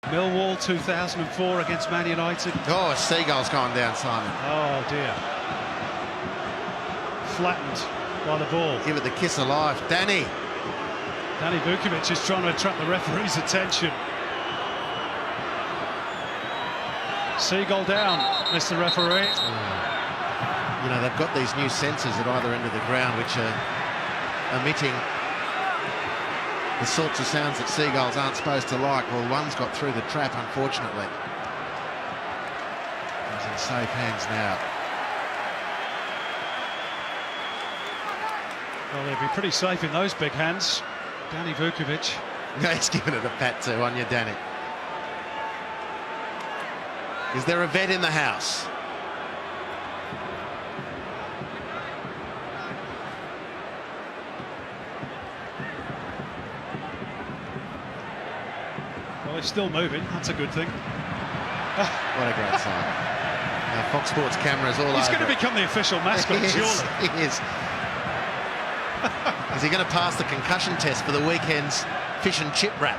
Millwall 2004 against Man United. Oh, Seagull's gone down, Simon. Oh dear. Flattened by the ball. Give it the kiss of life. Danny Vukovic is trying to attract the referee's attention. Seagull down, Mr. Referee. You know, they've got these new sensors at either end of the ground which are emitting the sorts of sounds that seagulls aren't supposed to like. Well, one's got through the trap, unfortunately. He's in safe hands now. Well, they'd be pretty safe in those big hands. Danny Vukovic. No, he's giving it a pat too, on you, Danny. Is there a vet in the house? Well, it's still moving. That's a good thing. What a great sign. Now, Fox Sports cameras all over. He's going to become the official mascot, surely. He is. Is he going to pass the concussion test for the weekend's fish and chip wrap?